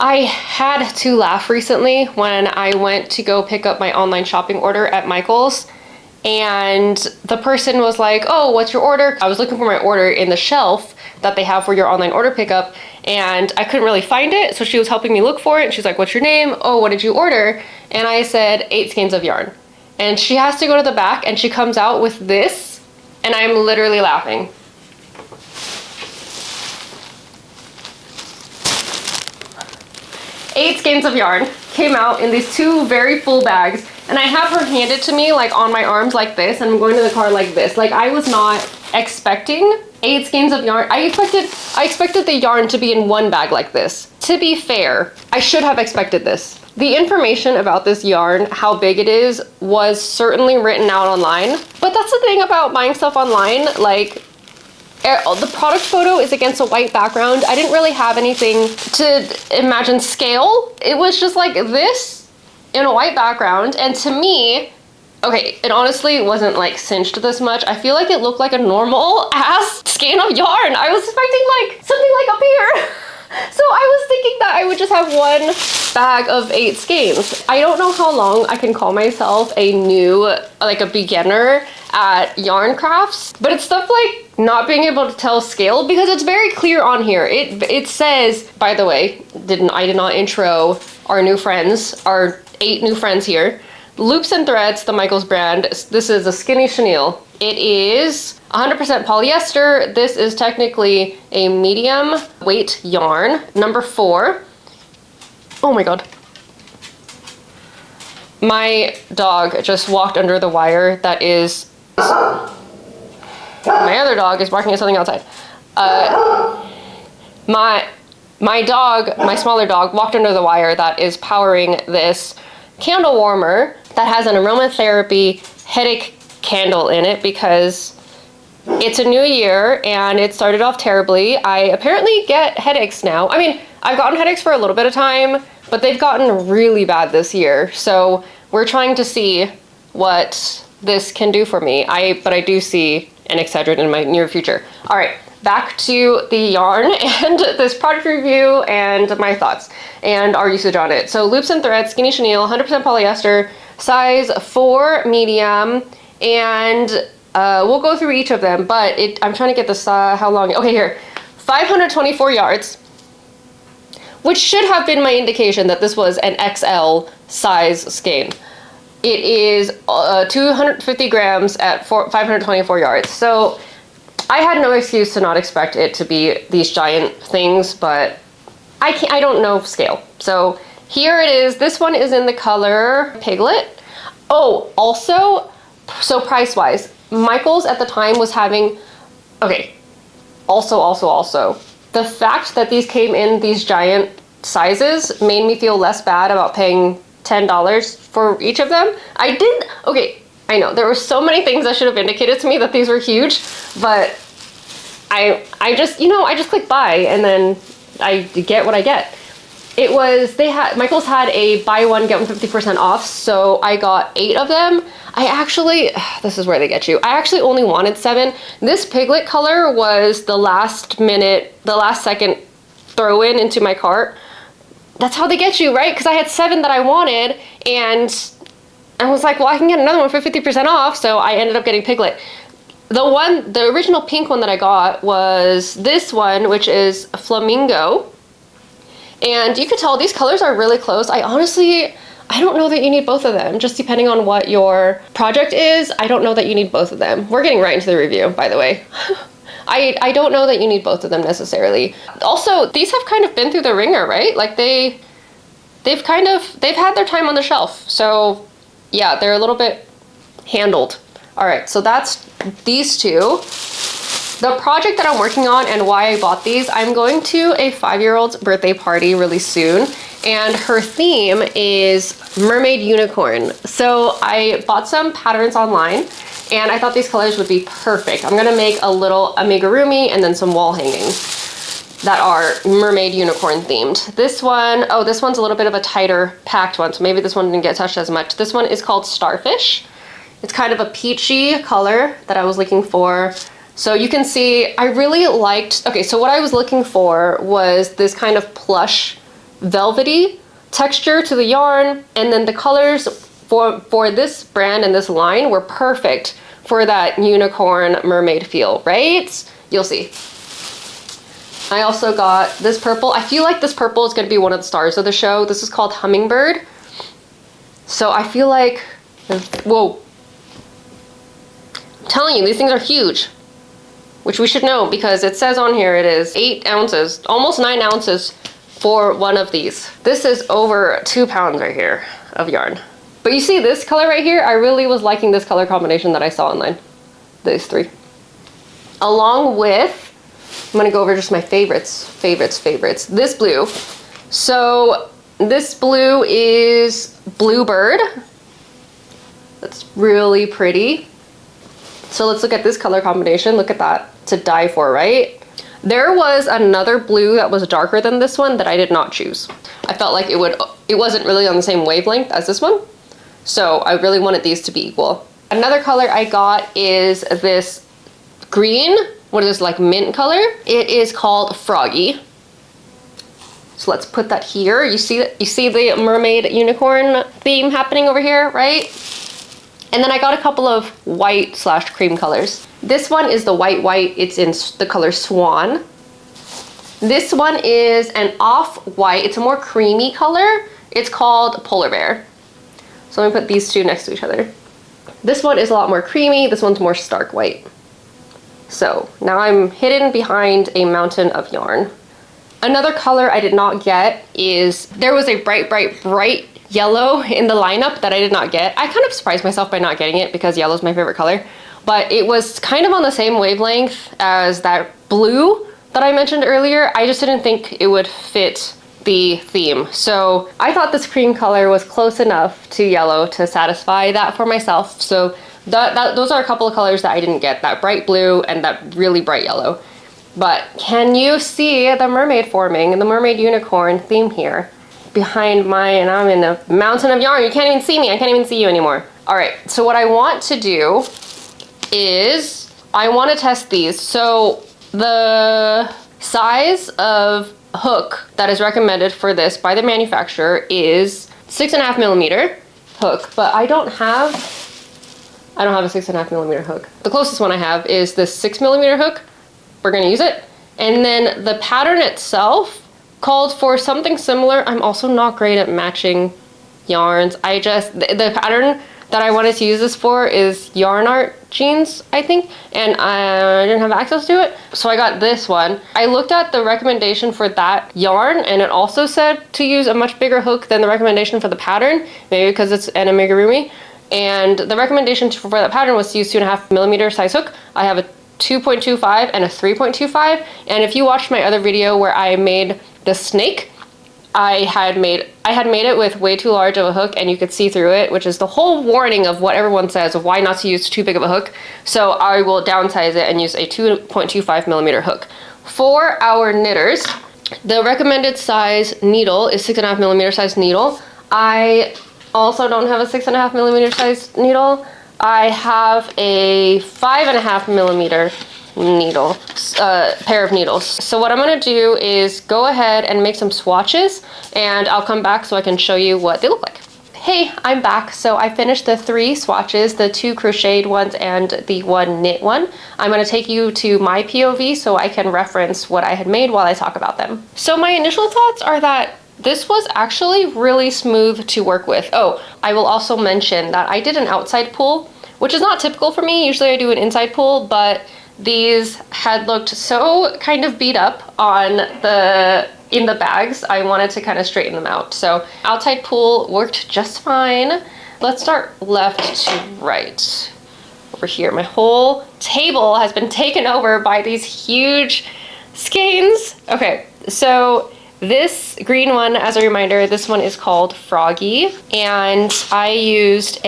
I had to laugh recently when I went to go pick up my online shopping order at Michael's, and the person was like, oh, what's your order? I was looking for my order in the shelf that they have for your online order pickup, and I couldn't really find it, so she was helping me look for it, and she's like, what's your name? Oh, what did you order? And I said 8 skeins of yarn. And she has to go to the back, and she comes out with this, and I'm literally laughing. Eight skeins of yarn came out in these 2 very full bags, and I have her hand it to me like on my arms like this, and I'm going to the car like this. Like, I was not expecting 8 skeins of yarn. I expected the yarn to be in 1 bag like this. To be fair, I should have expected this. The information about this yarn, how big it is, was certainly written out online. But that's the thing about buying stuff online, like, the product photo is against a white background. I didn't really have anything to imagine scale. It was just like this in a white background, and to me, okay, it honestly wasn't like cinched this much. I feel like it looked like a normal ass skein of yarn. I was expecting like something like up here. So I was thinking that I would just have 1 bag of 8 skeins. I don't know how long I can call myself a new, like a beginner at yarn crafts, but it's stuff like not being able to tell scale, because it's very clear on here. It says, by the way, I did not intro our new friends, our 8 new friends here. Loops and Threads, the Michael's brand. This is a Skinny Chenille. It is 100% polyester. This is technically a medium weight yarn. Number 4. Oh my God. My dog just walked under the wire that is... My other dog is barking at something outside. My dog, my smaller dog, walked under the wire that is powering this candle warmer that has an aromatherapy headache candle in it, because it's a new year and it started off terribly. I apparently get headaches now. I mean, I've gotten headaches for a little bit of time, but they've gotten really bad this year. So we're trying to see what this can do for me. But I do see an Excedrin in my near future. All right, back to the yarn and this product review and my thoughts and our usage on it. So Loops and Threads, Skinny Chenille, 100% polyester, size 4 medium, and we'll go through each of them, but I'm trying to get this, how long, okay, here, 524 yards, which should have been my indication that this was an XL size skein. It is 250 grams at 524 yards. So I had no excuse to not expect it to be these giant things, but I don't know scale. So here it is. This one is in the color Piglet. Oh, also, so price-wise, Michael's at the time was having, okay, also, the fact that these came in these giant sizes made me feel less bad about paying $10 for each of them. Okay, I know, there were so many things that should have indicated to me that these were huge, but I just, I just click buy and then I get what I get. It was, Michael's had a buy one, get one 50% off, so I got 8 of them. This is where they get you. I actually only wanted 7. This Piglet color was the last second throw in into my cart. That's how they get you, right? Because I had 7 that I wanted, and I was like, well, I can get another one for 50% off, so I ended up getting Piglet. The original pink one that I got was this one, which is Flamingo. And you could tell these colors are really close. I don't know that you need both of them, just depending on what your project is. I don't know that you need both of them. We're getting right into the review, by the way. I don't know that you need both of them necessarily. Also, these have kind of been through the ringer, right? Like they've had their time on the shelf. So yeah, they're a little bit handled. All right, so that's these 2. The project that I'm working on and why I bought these, I'm going to a 5-year-old's birthday party really soon, and her theme is mermaid unicorn. So I bought some patterns online, and I thought these colors would be perfect. I'm gonna make a little amigurumi and then some wall hangings that are mermaid unicorn themed. This one's a little bit of a tighter packed one, so maybe this one didn't get touched as much. This one is called Starfish. It's kind of a peachy color that I was looking for. So you can see, I really liked, okay, so what I was looking for was this kind of plush velvety texture to the yarn, and then the colors for this brand and this line were perfect for that unicorn mermaid feel, right? You'll see. I also got this purple. I feel like this purple is going to be one of the stars of the show. This is called Hummingbird. So I feel like, whoa. I'm telling you, these things are huge, which we should know because it says on here it is 8 ounces, almost 9 ounces for one of these. This is over 2 pounds right here of yarn. But you see this color right here? I really was liking this color combination that I saw online. These three. Along with, I'm gonna go over just my favorites. This blue. So this blue is Bluebird. That's really pretty. So let's look at this color combination. Look at that, to die for, right? There was another blue that was darker than this one that I did not choose. I felt like it wasn't really on the same wavelength as this one. So I really wanted these to be equal. Another color I got is this green. What is this, like mint color? It is called Froggy. So let's put that here. You see the mermaid unicorn theme happening over here, right? And then I got a couple of white / cream colors. This one is the white. It's in the color Swan. This one is an off-white. It's a more creamy color. It's called Polar Bear. So let me put these two next to each other. This one is a lot more creamy. This one's more stark white. So now I'm hidden behind a mountain of yarn. Another color I did not get is, there was a bright yellow in the lineup that I did not get. I kind of surprised myself by not getting it because yellow is my favorite color, but it was kind of on the same wavelength as that blue that I mentioned earlier. I just didn't think it would fit the theme. So I thought this cream color was close enough to yellow to satisfy that for myself. So those are a couple of colors that I didn't get, that bright blue and that really bright yellow. But can you see the mermaid forming and the mermaid unicorn theme here behind and I'm in a mountain of yarn. You can't even see me. I can't even see you anymore. All right, so what I want to do is I want to test these. So the size of hook that is recommended for this by the manufacturer is 6.5 millimeter hook, but I don't have a 6.5 millimeter hook. The closest one I have is this 6 millimeter hook. We're gonna use it. And then the pattern itself called for something similar. I'm also not great at matching yarns. The pattern that I wanted to use this for is Yarn Art jeans, I think, and I didn't have access to it, so I got this one. I looked at the recommendation for that yarn, and it also said to use a much bigger hook than the recommendation for the pattern, maybe because it's an amigurumi, and the recommendation for that pattern was to use 2.5 millimeter size hook. I have a 2.25 and a 3.25, and if you watched my other video where I made the snake, I had made it with way too large of a hook, and you could see through it, which is the whole warning of what everyone says of why not to use too big of a hook. So I will downsize it and use a 2.25 millimeter hook. For our knitters, the recommended size needle is 6.5 millimeter size needle. I also don't have a 6.5 millimeter size needle. I have a 5.5 millimeter needle, pair of needles. So what I'm gonna do is go ahead and make some swatches, and I'll come back so I can show you what they look like. Hey, I'm back. So I finished the 3 swatches, the 2 crocheted ones and the 1 knit one. I'm gonna take you to my POV so I can reference what I had made while I talk about them. So my initial thoughts are that this was actually really smooth to work with. Oh, I will also mention that I did an outside pull, which is not typical for me. Usually I do an inside pull, but these had looked so kind of beat up in the bags. I wanted to kind of straighten them out. So outside pull worked just fine. Let's start left to right. Over here, my whole table has been taken over by these huge skeins. Okay, so this green one, as a reminder, this one is called Froggy, and I used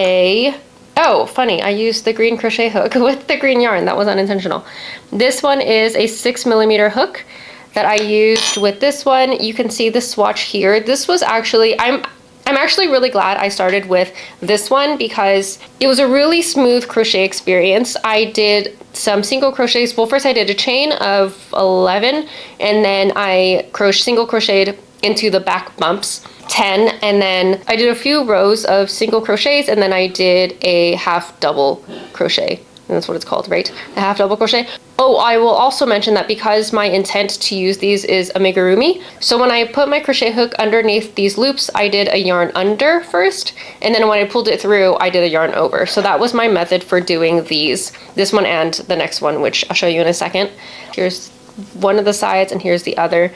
I used the green crochet hook with the green yarn. That was unintentional. This one is a 6 millimeter hook that I used with this one. You can see the swatch here. This was actually, I'm actually really glad I started with this one because it was a really smooth crochet experience. I did some single crochets. Well, first I did a chain of 11, and then I single crocheted into the back bumps, 10, and then I did a few rows of single crochets, and then I did a half double crochet. And that's what it's called, right? A half double crochet. Oh, I will also mention that because my intent to use these is amigurumi, so when I put my crochet hook underneath these loops, I did a yarn under first, and then when I pulled it through, I did a yarn over. So that was my method for doing these, this one and the next one, which I'll show you in a second. Here's one of the sides and here's the other.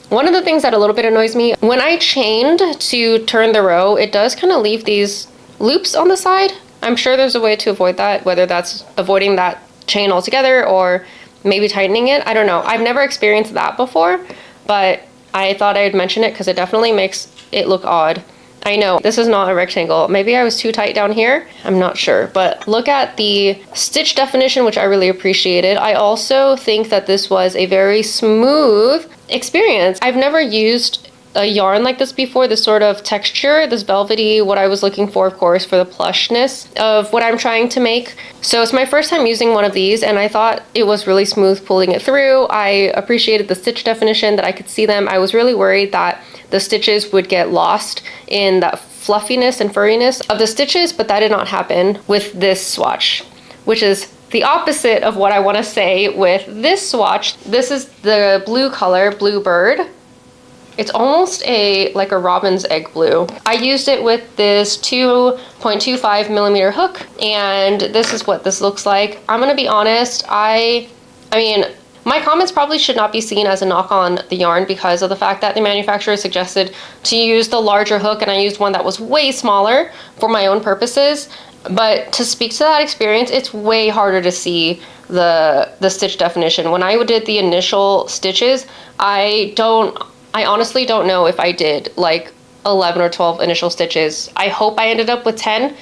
One of the things that a little bit annoys me, when I chained to turn the row, it does kind of leave these loops on the side. I'm sure there's a way to avoid that, whether that's avoiding that chain altogether or maybe tightening it. I don't know. I've never experienced that before, but I thought I'd mention it because it definitely makes it look odd. I know this is not a rectangle. Maybe I was too tight down here. I'm not sure, but look at the stitch definition, which I really appreciated. I also think that this was a very smooth experience. I've never used a yarn like this before, this sort of texture, this velvety, what I was looking for, of course, for the plushness of what I'm trying to make. So it's my first time using one of these, and I thought it was really smooth pulling it through. I appreciated the stitch definition, that I could see them. I was really worried that the stitches would get lost in that fluffiness and furriness of the stitches, but that did not happen with this swatch, which is the opposite of what I want to say with this swatch. This is the blue color, Bluebird. It's almost like a robin's egg blue. I used it with this 2.25 millimeter hook, and this is what this looks like. I'm gonna be honest, I mean, my comments probably should not be seen as a knock on the yarn because of the fact that the manufacturer suggested to use the larger hook, and I used one that was way smaller for my own purposes. But to speak to that experience, it's way harder to see the stitch definition. When I did the initial stitches, I honestly don't know if I did like 11 or 12 initial stitches. I hope I ended up with 10.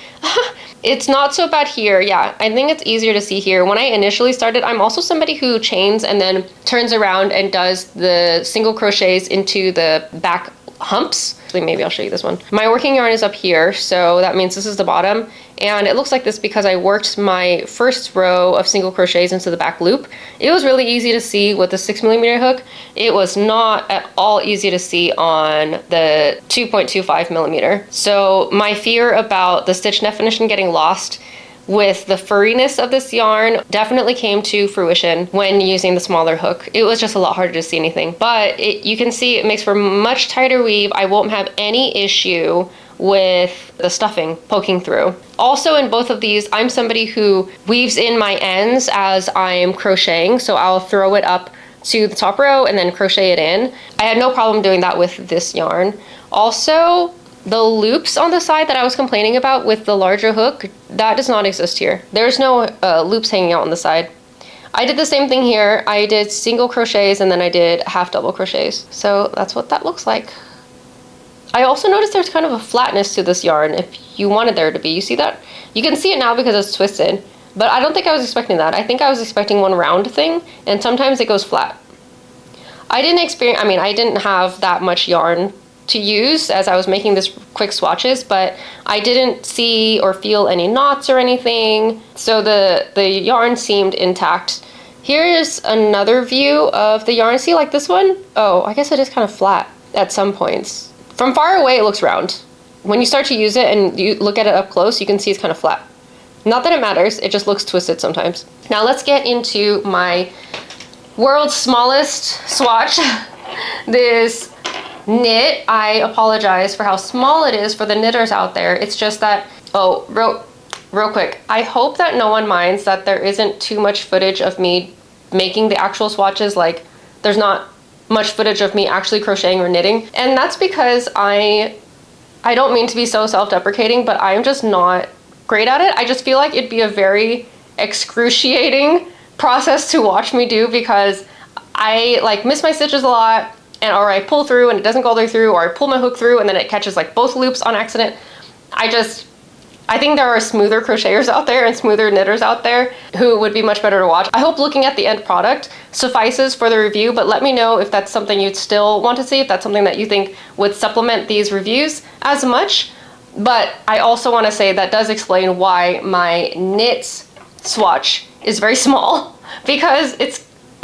It's not so bad here. Yeah, I think it's easier to see here. When I initially started, I'm also somebody who chains and then turns around and does the single crochets into the back humps. Actually, maybe I'll show you this one. My working yarn is up here, so that means this is the bottom. And it looks like this because I worked my first row of single crochets into the back loop. It was really easy to see with the 6 millimeter hook. It was not at all easy to see on the 2.25 millimeter. So my fear about the stitch definition getting lost with the furriness of this yarn definitely came to fruition when using the smaller hook. It was just a lot harder to see anything, but you can see it makes for much tighter weave. I won't have any issue with the stuffing poking through. Also in both of these, I'm somebody who weaves in my ends as I'm crocheting, so I'll throw it up to the top row and then crochet it in. I had no problem doing that with this yarn. Also, the loops on the side that I was complaining about with the larger hook, that does not exist here. There's no loops hanging out on the side. I did the same thing here. I did single crochets and then I did half double crochets. So that's what that looks like. I also noticed there's kind of a flatness to this yarn if you wanted there to be. You see that? You can see it now because it's twisted, but I don't think I was expecting that. I think I was expecting one round thing, and sometimes it goes flat. I didn't have that much yarn to use as I was making this quick swatches, but I didn't see or feel any knots or anything, so the yarn seemed intact. Here is another view of the yarn. See, like this one? Oh, I guess it is kind of flat at some points. From far away, it looks round. When you start to use it and you look at it up close, you can see it's kind of flat. Not that it matters, it just looks twisted sometimes. Now let's get into my world's smallest swatch. This knit, I apologize for how small it is for the knitters out there. It's just that, oh, real quick, I hope that no one minds that there isn't too much footage of me making the actual swatches. Like, there's not much footage of me actually crocheting or knitting, and that's because I don't mean to be so self-deprecating, but I'm just not great at it. I just feel like it'd be a very excruciating process to watch me do because I like miss my stitches a lot, or I pull through and it doesn't go through, or I pull my hook through and then it catches like both loops on accident. I think there are smoother crocheters out there and smoother knitters out there who would be much better to watch. I hope looking at the end product suffices for the review, but let me know if that's something you'd still want to see, if that's something that you think would supplement these reviews as much. But I also want to say that does explain why my knit swatch is very small, because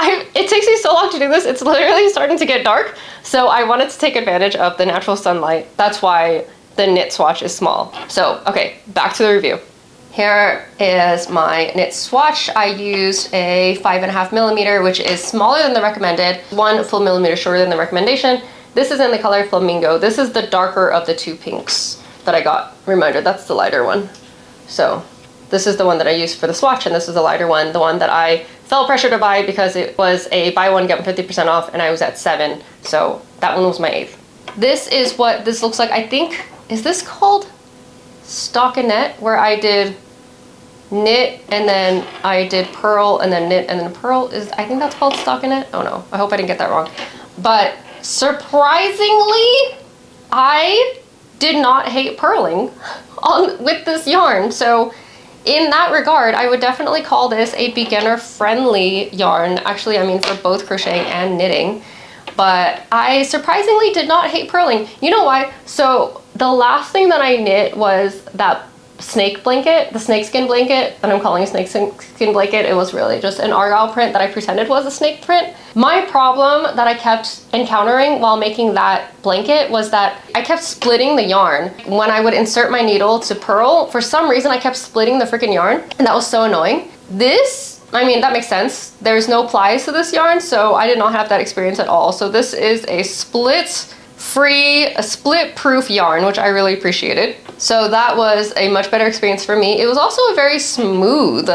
It takes me so long to do this. It's literally starting to get dark. So I wanted to take advantage of the natural sunlight. That's why the knit swatch is small. So, okay, back to the review. Here is my knit swatch. I used a 5.5 millimeter, which is smaller than the recommended, 1 full millimeter shorter than the recommendation. This is in the color Flamingo. This is the darker of the 2 pinks that I got. Reminder, that's the lighter one. So this is the one that I used for the swatch, and this is the lighter one, the one that I felt pressure to buy because it was a buy one, get one 50% off, and I was at 7. So that one was my 8th. This is what this looks like. I think, is this called stockinette, where I did knit and then I did purl and then knit and then purl? I think that's called stockinette. Oh no, I hope I didn't get that wrong. But surprisingly, I did not hate purling with this yarn. So in that regard, I would definitely call this a beginner-friendly yarn. Actually, I mean for both crocheting and knitting. But I surprisingly did not hate purling. You know why? So the last thing that I knit was that snake blanket, the snakeskin blanket that I'm calling a snakeskin blanket. It was really just an argyle print that I pretended was a snake print. My problem that I kept encountering while making that blanket was that I kept splitting the yarn. When I would insert my needle to purl, for some reason I kept splitting the freaking yarn, and that was so annoying. This, I mean, that makes sense. There's no plies to this yarn, so I did not have that experience at all. So this is a split-proof yarn, which I really appreciated. So that was a much better experience for me. It was also a very smooth,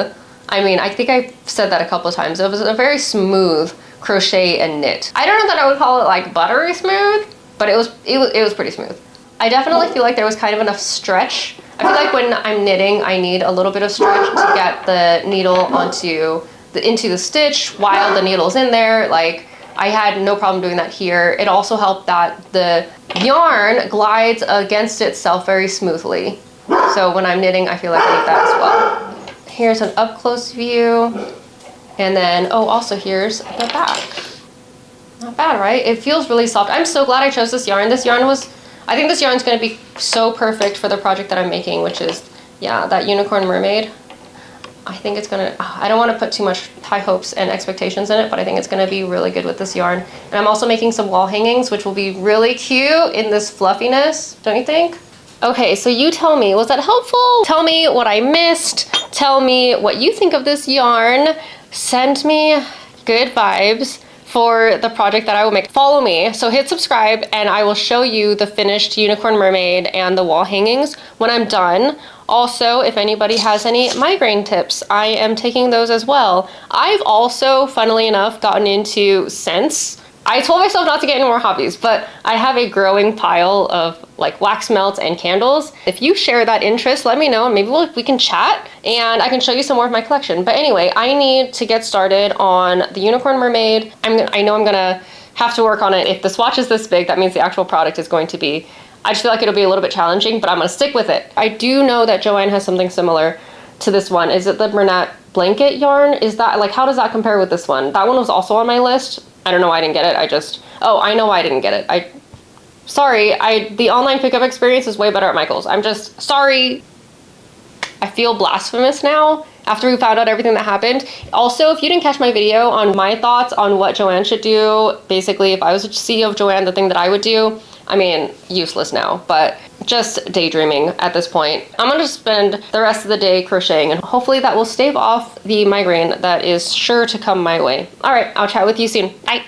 I mean, I think I said that a couple of times. It was a very smooth crochet and knit. I don't know that I would call it like buttery smooth, but it was pretty smooth. I definitely feel like there was kind of enough stretch. I feel like when I'm knitting, I need a little bit of stretch to get the needle into the stitch while the needle's in there. Like, I had no problem doing that here. It also helped that the yarn glides against itself very smoothly. So when I'm knitting, I feel like I need that as well. Here's an up close view. And then, oh, also here's the back. Not bad, right? It feels really soft. I'm so glad I chose this yarn. I think this yarn's gonna be so perfect for the project that I'm making, which is, yeah, that unicorn mermaid. I think it's gonna, I don't want to put too much high hopes and expectations in it, but I think it's gonna be really good with this yarn. And I'm also making some wall hangings, which will be really cute in this fluffiness, don't you think? Okay, so you tell me, was that helpful? Tell me what I missed. Tell me what you think of this yarn. Send me good vibes for the project that I will make. Follow me, so hit subscribe, and I will show you the finished unicorn mermaid and the wall hangings when I'm done. Also, if anybody has any migraine tips, I am taking those as well. I've also, funnily enough, gotten into scents. I told myself not to get any more hobbies, but I have a growing pile of like wax melts and candles. If you share that interest, let me know, and maybe we can chat and I can show you some more of my collection. But anyway, I need to get started on the unicorn mermaid. I know I'm gonna have to work on it. If the swatch is this big, that means the actual product is going to be, I just feel like it'll be a little bit challenging, but I'm gonna stick with it. I do know that Joanne has something similar to this one. Is it the Bernat blanket yarn? Is that, like, how does that compare with this one? That one was also on my list. I don't know why I didn't get it. Oh, I know why I didn't get it. The online pickup experience is way better at Michael's. I'm just sorry. I feel blasphemous now after we found out everything that happened. Also, if you didn't catch my video on my thoughts on what Joanne should do, basically if I was a CEO of Joanne, the thing that I would do, I mean, useless now, but just daydreaming at this point. I'm gonna spend the rest of the day crocheting, and hopefully that will stave off the migraine that is sure to come my way. All right, I'll chat with you soon. Bye.